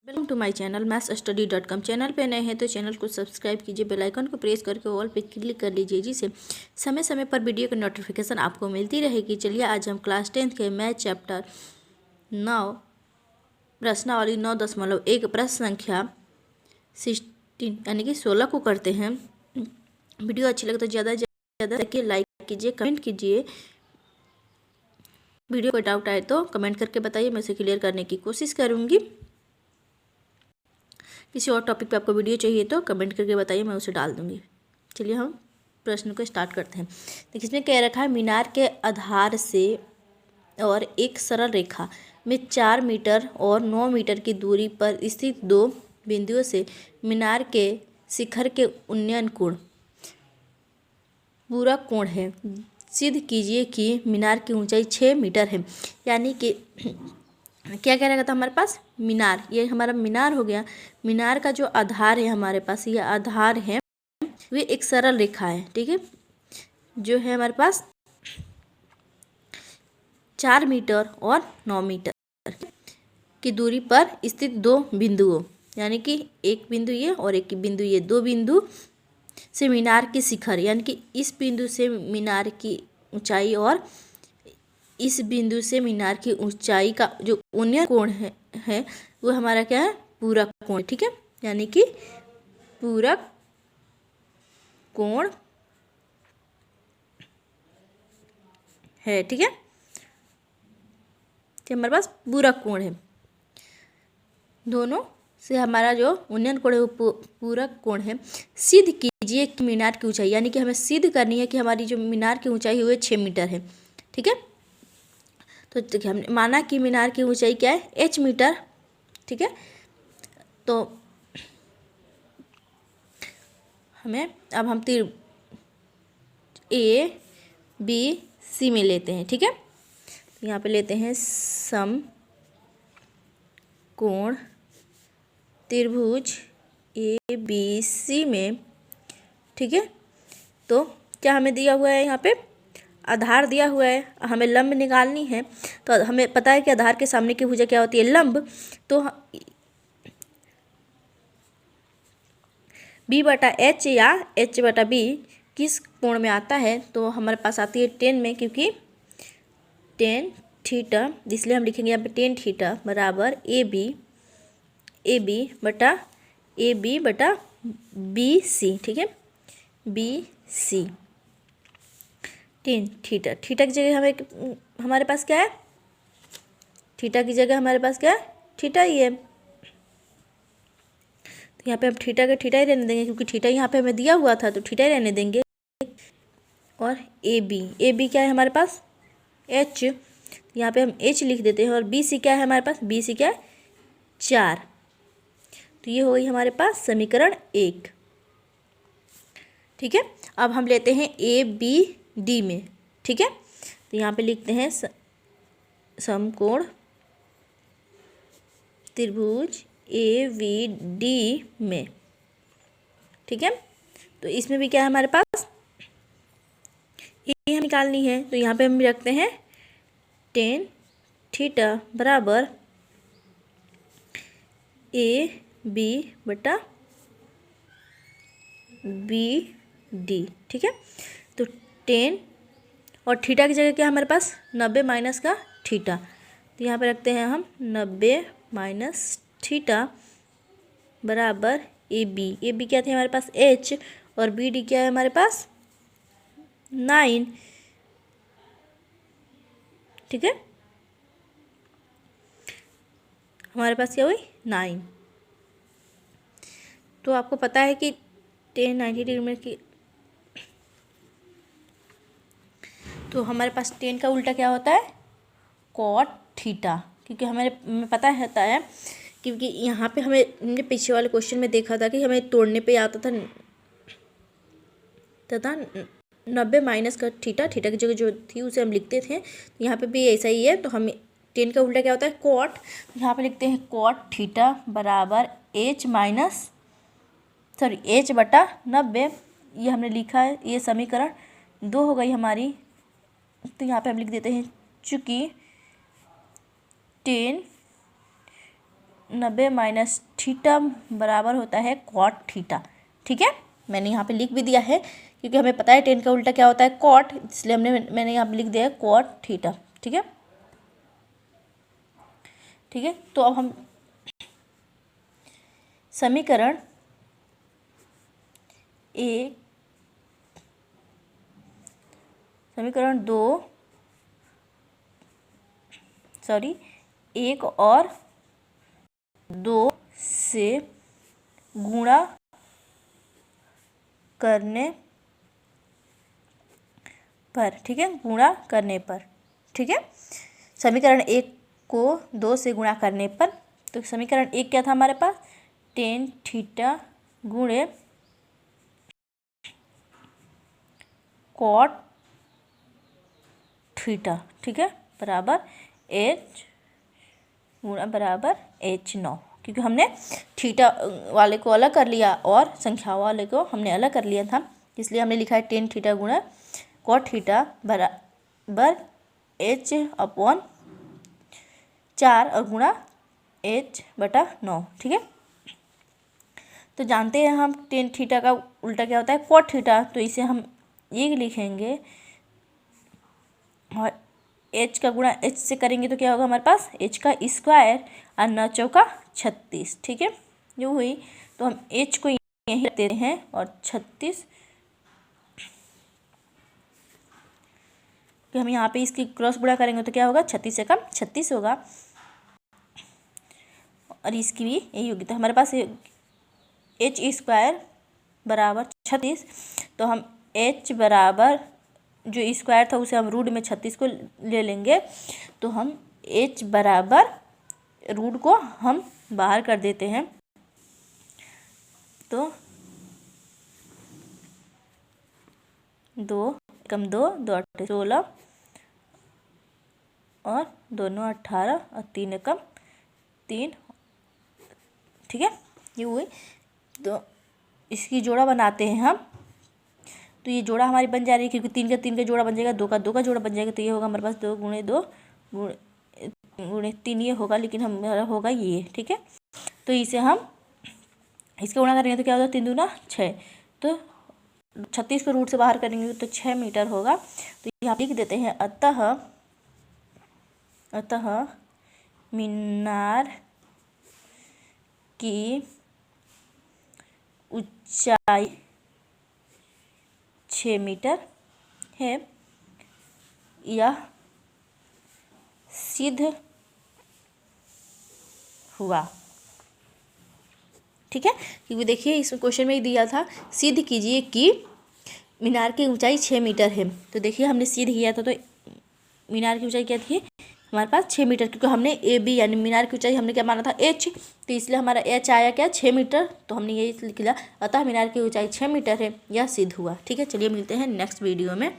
Welcome to my channel mathsstudy.com। Channel पे नए हैं तो चैनल को सब्सक्राइब कीजिए, बेल आइकन को प्रेस करके ऑल पे क्लिक कर लीजिए, जिससे समय समय पर वीडियो की नोटिफिकेशन आपको मिलती रहेगी। चलिए आज हम क्लास 10th के मैथ चैप्टर 9 प्रश्नावली 9.1 प्रश्न संख्या 16 यानी कि 16 को करते हैं। वीडियो अच्छी लगे तो ज़्यादा से ज़्यादा लाइक कीजिए, कमेंट कीजिए। वीडियो कोई डाउट आए तो कमेंट करके बताइए, मैं उसे क्लियर करने की कोशिश करूँगी। किसी और टॉपिक पे आपको वीडियो चाहिए तो कमेंट करके बताइए, मैं उसे डाल दूँगी। चलिए हम प्रश्न को स्टार्ट करते हैं। देखिए इसमें कह रखा है, मीनार के आधार से और एक सरल रेखा में 4 मीटर और 9 मीटर की दूरी पर स्थित दो बिंदुओं से मीनार के शिखर के उन्नयन कोण पूरा कोण है। सिद्ध कीजिए कि मीनार की ऊंचाई 6 मीटर है। यानी कि क्या कह रहा था हमारे पास, मीनार, ये हमारा मीनार हो गया। मीनार का जो आधार है हमारे पास, ये आधार है, वे एक सरल रेखा है, ठीक है, जो है हमारे पास 4 मीटर और 9 मीटर की दूरी पर स्थित दो बिंदुओं, यानी कि एक बिंदु ये और एक बिंदु ये, दो बिंदु से मीनार की शिखर, यानी कि इस बिंदु से मीनार की ऊंचाई और इस बिंदु से मीनार की ऊंचाई का जो उन्नयन कोण है वो हमारा क्या है, पूरक कोण, ठीक है, यानी कि पूरक कोण है, ठीक है, कि हमारे पास पूरक कोण है। दोनों से हमारा जो उन्नयन कोण है वो पूरक कोण है। सिद्ध कीजिए कि मीनार की ऊंचाई, यानी कि हमें सिद्ध करनी है कि हमारी जो मीनार की ऊंचाई है वो 6 मीटर है, ठीक है। तो देखिए हमने माना कि मीनार की ऊंचाई क्या है, h मीटर, ठीक है। तो हमें अब हम A B C में लेते हैं, ठीक है। तो यहाँ पे लेते हैं सम कोण त्रिभुज ABC में, ठीक है। तो क्या हमें दिया हुआ है, यहाँ पे आधार दिया हुआ है, हमें लंब निकालनी है। तो हमें पता है कि आधार के सामने की भुजा क्या होती है, लंब। तो B/H या H/B किस कोण में आता है, तो हमारे पास आती है 10 में, क्योंकि 10 थीटा, इसलिए हम लिखेंगे यहाँ पे 10 थीटा बराबर AB/BC, ठीक है, BC 10 थीटा। थीटा की जगह हमारे पास क्या है, थीटा की जगह हमारे पास क्या है, थीटा ही है। तो यहाँ पे हम थीटा का थीटा ही रहने देंगे, क्योंकि थीटा यहाँ पे हमें दिया हुआ था, तो थीटा ही रहने देंगे। और AB क्या है हमारे पास, H, यहाँ पे हम H लिख देते हैं। और BC क्या है हमारे पास, BC क्या है, 4। तो ये हो गई हमारे पास समीकरण 1, ठीक है। अब हम लेते हैं ABD में, ठीक है। तो यहाँ पे लिखते हैं समकोण त्रिभुज ABD में, ठीक है। तो इसमें भी क्या है हमारे पास, ये हम निकालनी है। तो यहाँ पे हम रखते हैं 10 थीटा बराबर AB/BD, ठीक है। तो 10 और थीटा की जगह क्या है हमारे पास, 90 माइनस का थीटा। तो यहाँ पे रखते हैं हम 90 माइनस थीटा बराबर AB क्या थे हमारे पास, H, और BD क्या है हमारे पास, 9, ठीक है। हमारे पास क्या हुई, 9। तो आपको पता है कि 10 90 डिग्री में की, तो हमारे पास 10 का उल्टा क्या होता है, कॉट थीटा, क्योंकि हमें पता होता है, क्योंकि यहाँ पे हमने पीछे वाले क्वेश्चन में देखा था कि हमें तोड़ने पे आता था तथा 90 माइनस का थीटा की जगह जो थी उसे हम लिखते थे। तो यहाँ पे भी ऐसा ही है। तो हम 10 का उल्टा क्या होता है, कॉट। यहाँ पे लिखते हैं कॉट थीटा बराबर H बटा 90, ये हमने लिखा है, ये समीकरण 2 हो गई हमारी। तो यहाँ पे हम लिख देते हैं, चूँकि 10 90 माइनस थीटा बराबर होता है कॉट थीटा। ठीक है, मैंने यहाँ पे लिख भी दिया है क्योंकि हमें पता है टेन का उल्टा क्या होता है कॉट, इसलिए मैंने यहाँ पे लिख दिया है कॉट थीटा। ठीक है, ठीक है। तो अब हम समीकरण एक, समीकरण दो, एक और दो से गुणा करने पर, ठीक है, गुणा करने पर, ठीक है। समीकरण एक को 2 से गुणा करने पर, तो समीकरण एक क्या था हमारे पास, टेन थीटा गुणे कॉट थीटा, ठीक है, बराबर एच गुणा बराबर H9, क्योंकि हमने थीटा वाले को अलग कर लिया और संख्या वाले को हमने अलग कर लिया था, इसलिए हमने लिखा है टेन थीटा गुणा कॉट थीटा बराबर H/4 और गुणा H/9। ठीक है, तो जानते हैं हम टेन थीटा का उल्टा क्या होता है कॉट थीटा, तो इसे हम ये लिखेंगे और H का गुणा H से करेंगे तो क्या होगा हमारे पास H का स्क्वायर और 9 चौका 36। ठीक है, जो हुई, तो हम H को यहीं रख देते हैं और 36, कि हम यहाँ पे इसकी क्रॉस गुणा करेंगे तो क्या होगा 36 से कम 36 होगा और इसकी भी यही होगी, तो हमारे पास H स्क्वायर बराबर 36, तो हम H बराबर जो स्क्वायर था उसे हम रूट में 36 को ले लेंगे, तो हम H बराबर रूट को हम बाहर कर देते हैं, तो 2 कम 2 2 8 16 और 2 9 18 और 3 कम 3। ठीक है, ये हुई, तो इसकी जोड़ा बनाते हैं हम, तो ये जोड़ा हमारी बन जा रही है क्योंकि 3 का जोड़ा बन जाएगा, 2 का जोड़ा बन जाएगा, तो ये होगा हमारे पास 2 गुणे 2 गुणे 3 ये होगा, लेकिन हमारा होगा ये। ठीक है, तो इसे हम इसका गुणा करेंगे तो क्या होगा 3 दूना 6, तो 36 को रूट से बाहर करेंगे तो 6 मीटर होगा, तो यहाँ लिख देते हैं अतः मीनार की ऊंचाई 6 मीटर है, यह सिद्ध हुआ। ठीक है, क्योंकि देखिए इस क्वेश्चन में ही दिया था सिद्ध कीजिए कि मीनार की ऊंचाई 6 मीटर है, तो देखिए हमने सिद्ध किया था, तो मीनार की ऊंचाई क्या थी हमारे पास 6 मीटर, क्योंकि हमने AB यानी मीनार की ऊंचाई हमने क्या माना था H, तो इसलिए हमारा H आया क्या 6 मीटर, तो हमने यही लिख लिया, अतः मीनार की ऊंचाई 6 मीटर है, यह सिद्ध हुआ। ठीक है, चलिए मिलते हैं नेक्स्ट वीडियो में।